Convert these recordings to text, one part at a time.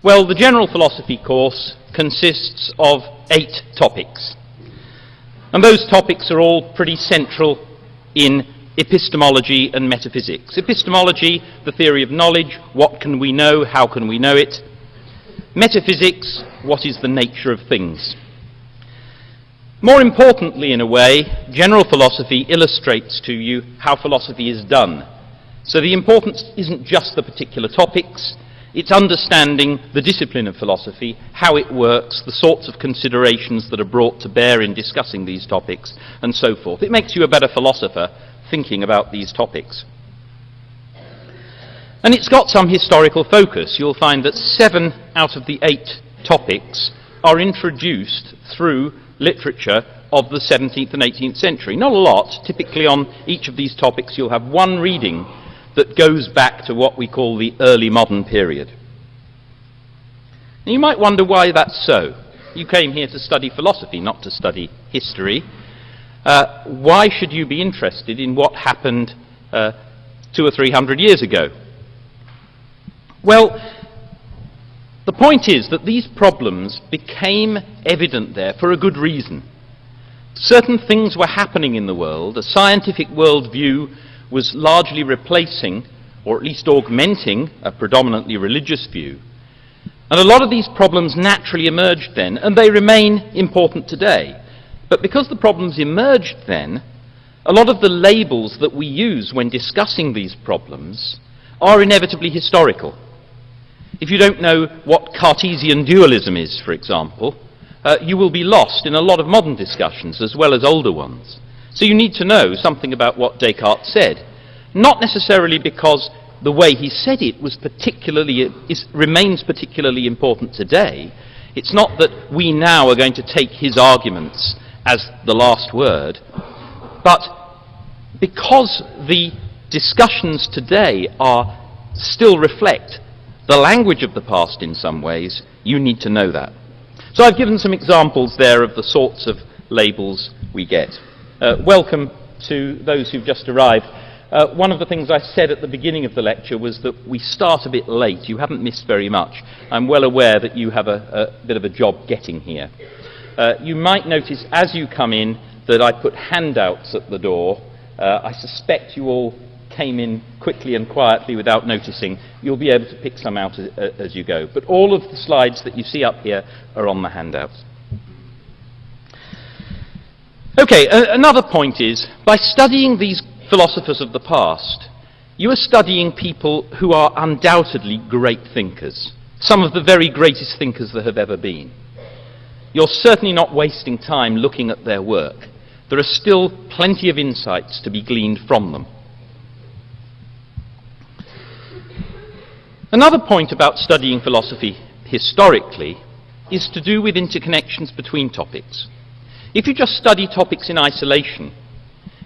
Well, the general philosophy course consists of 8 topics. And those topics are all pretty central in epistemology and metaphysics. Epistemology, the theory of knowledge, what can we know, how can we know it? Metaphysics, what is the nature of things? More importantly, in a way, general philosophy illustrates to you how philosophy is done. So the importance isn't just the particular topics, it's understanding the discipline of philosophy, how it works, the sorts of considerations that are brought to bear in discussing these topics, and so forth. It makes you a better philosopher thinking about these topics. And it's got some historical focus. You'll find that 7 out of the 8 topics are introduced through literature of the 17th and 18th century. Not a lot. Typically on each of these topics you'll have one reading that goes back to what we call the early modern period. Now you might wonder why that's so. You came here to study philosophy, not to study history. Why should you be interested in what happened 200 or 300 years ago? Well, the point is that these problems became evident there for a good reason. Certain things were happening in the world. A scientific worldview was largely replacing, or at least augmenting, a predominantly religious view. And a lot of these problems naturally emerged then, and they remain important today. But because the problems emerged then, a lot of the labels that we use when discussing these problems are inevitably historical. If you don't know what Cartesian dualism is, for example, you will be lost in a lot of modern discussions as well as older ones. So you need to know something about what Descartes said, not necessarily because the way he said it was remains particularly important today. It's not that we now are going to take his arguments as the last word, but because the discussions today still reflect the language of the past in some ways, you need to know that. So I've given some examples there of the sorts of labels we get. Welcome to those who've just arrived. One of the things I said at the beginning of the lecture was that we start a bit late. You haven't missed very much. I'm well aware that you have a bit of a job getting here. You might notice as you come in that I put handouts at the door. I suspect you all came in quickly and quietly without noticing. You'll be able to pick some out as you go. But all of the slides that you see up here are on the handouts. Okay, another point is, by studying these philosophers of the past, you are studying people who are undoubtedly great thinkers, some of the very greatest thinkers there have ever been. You're certainly not wasting time looking at their work. There are still plenty of insights to be gleaned from them. Another point about studying philosophy historically is to do with interconnections between topics. If you just study topics in isolation,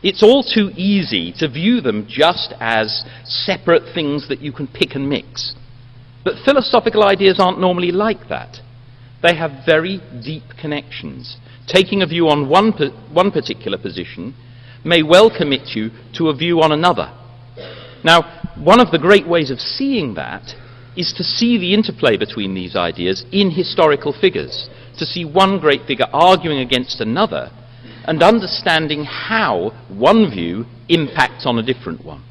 it's all too easy to view them just as separate things that you can pick and mix. But philosophical ideas aren't normally like that. They have very deep connections. Taking a view on one particular position may well commit you to a view on another. Now, one of the great ways of seeing that is to see the interplay between these ideas in historical figures, to see one great figure arguing against another and understanding how one view impacts on a different one.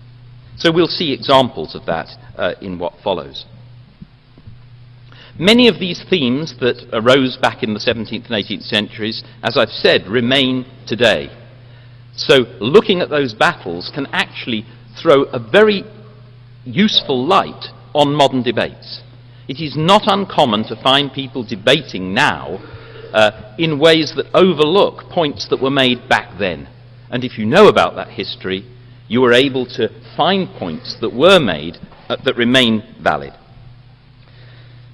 So we'll see examples of that in what follows. Many of these themes that arose back in the 17th and 18th centuries, as I've said, remain today. So looking at those battles can actually throw a very useful light on modern debates. It is not uncommon to find people debating now in ways that overlook points that were made back then. And if you know about that history, you are able to find points that were made that remain valid.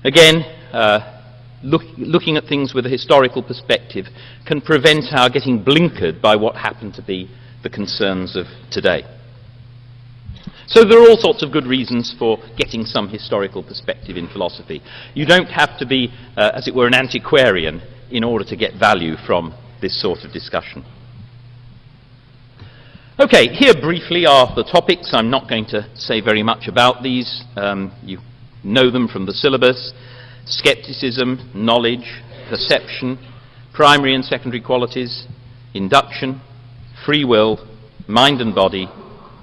Again, looking at things with a historical perspective can prevent our getting blinkered by what happen to be the concerns of today. So there are all sorts of good reasons for getting some historical perspective in philosophy. You don't have to be, as it were, an antiquarian in order to get value from this sort of discussion. Okay, here briefly are the topics. I'm not going to say very much about these. You know them from the syllabus. skepticism, knowledge, perception, primary and secondary qualities, induction, free will, mind and body,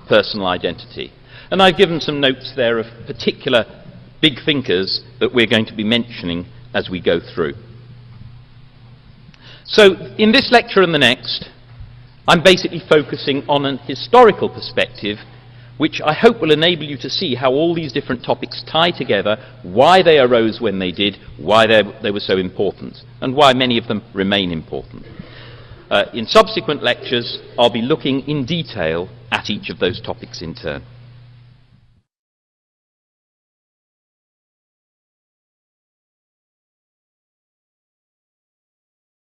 personal identity. And I've given some notes there of particular big thinkers that we're going to be mentioning as we go through. So in this lecture and the next, I'm basically focusing on an historical perspective, which I hope will enable you to see how all these different topics tie together, why they arose when they did, why they were so important, and why many of them remain important. In subsequent lectures, I'll be looking in detail at each of those topics in turn.